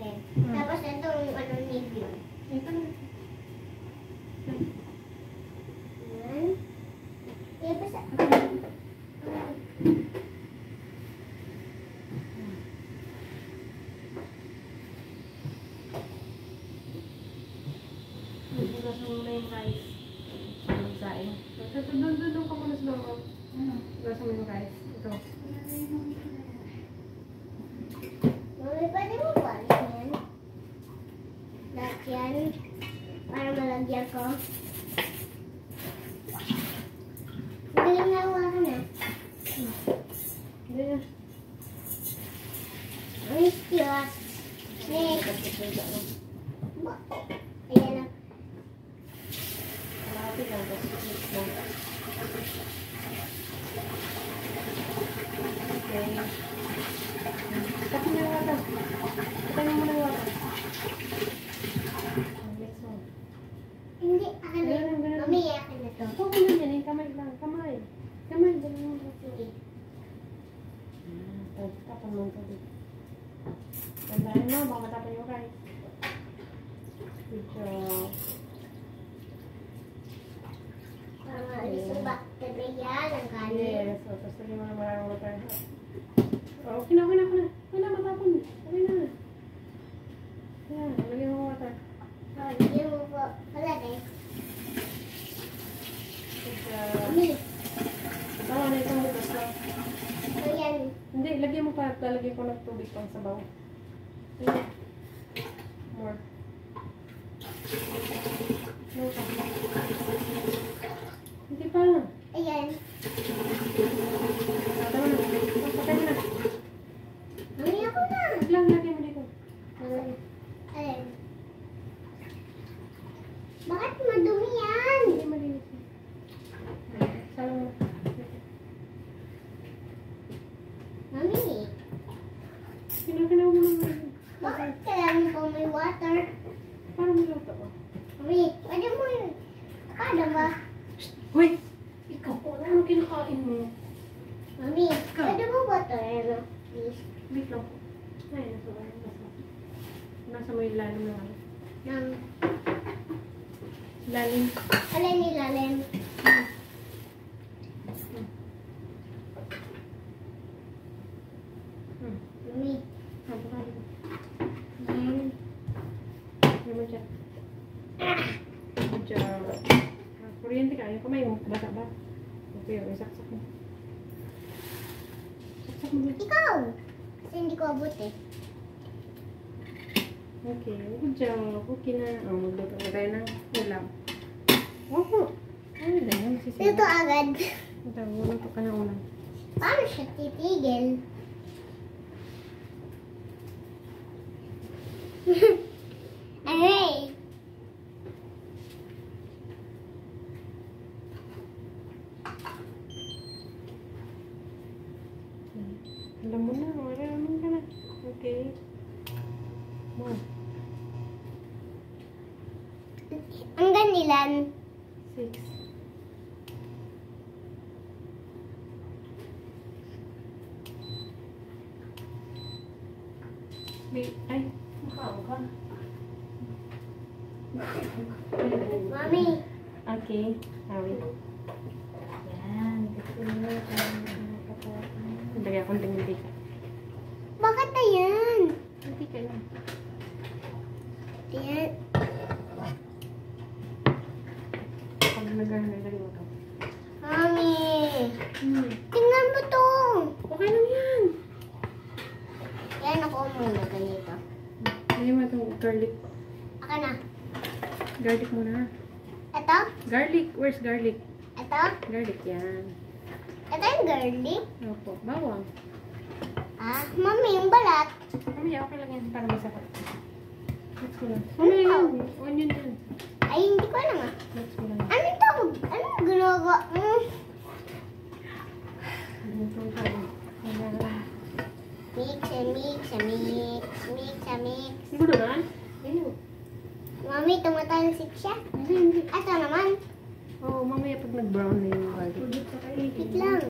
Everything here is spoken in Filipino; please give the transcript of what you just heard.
akin. Tapos itong ano medium. Ito na. Yan. Kaya pa sa... Hugasan mo na yung rice. Magsain. Doon ka muna sa loob. Hugasan mo yung rice. Ito. Mami, pwede mo ba yan? Lahat yan. Para malagyan ko. Galing na ka na. Hindi na. Ay, Diyos. Next. Ayan na. Malapit lang. Okay. Tapos na yung wata. Patayin mo na yung wata. Hindi, akin na. Ganun, ganun. Mami, akin na to. Huwag mo na yan. Kamay lang. Kamay. Kamay. Ganun mo na. Sige. Tapon mo ito dito. Tandaan mo. Baka matapon yung rice. Good job. Para maalis yung bacteria ng kanin. Yes. So, tapos lagyan mo na maraming water. Oh, okay na. Wala matapon. Okay na. Yan. Lagyan mo water. Hindi mo po. Wala na eh. Good job. Mami, Tama na itong butas lang. so yan. Hindi, lagyan mo pa. Lalagyan ko ng tubig pang sabaw. Ayan. More. More pa. Hindi pa. Ayan. Tama na. Patay mo na. Mami, ako na. Wag lang, lagyan mo dito. Okay. Ayan. Bakit madumi yan? Hindi malinis. Salang mo. Mami, Kinakinaw mo naman. bakit kailangan po may water? Parang niluto ko. Mami, pwede mo yun. Paano ba? Hoy! Ikaw po, ano kinakain mo? Mami, pwede mo water? Ano? Please. Wait lang po. Ay, nasa mo yung lalim na lang. Nang, Lalim. alin nilalim? Mami, Good job. Kuryente ka. Yung kamay mo. Basa ba? Okay, okay. Saksak mo. Saksak mo. ikaw! Kasi hindi ko abot eh. Okay. Good job. Okay na. Oh, magluto na tayo ng ulam. Opo. Ano na yan? Ito agad. Ito, magluto ka ng ulam. Paano siya titigil? Aray! Alam mo na. Marunong ka na. Okay. More. Hanggang ilan? 6. Wait, ay, makaw ka. Mami, Okay, awit. Yan, gusto mo. Lagyan akong tingin bakit na yan? Hindi ka lang. Yan. Pag nag-lagay mo ito. Mami, tingnan mo to. Okay lang yan. Yan ako muna ganito. Lagyan mo itong garlic. Aka na. Garlic muna. Ito? Garlic. Where's garlic? Ito? Garlic yan. Ito yung garlic? Opo. Bawang. Ah, mami, yung balat. Mamaya, okay lang yan. Para masarap. Mix mo lang. Mamaya yan. Onion yan. Ay, hindi ko alam ah. Mix mo lang. Ano ito? Ano ginagawa mo? Mix mo lang. Mix and mix and mix. Mix and mix. Siguro na? Ayun. Mami, tumatalsik siya. Hindi, hindi. Ito naman. Oh, mamaya pag nag-brown na yung garlic. Wait lang.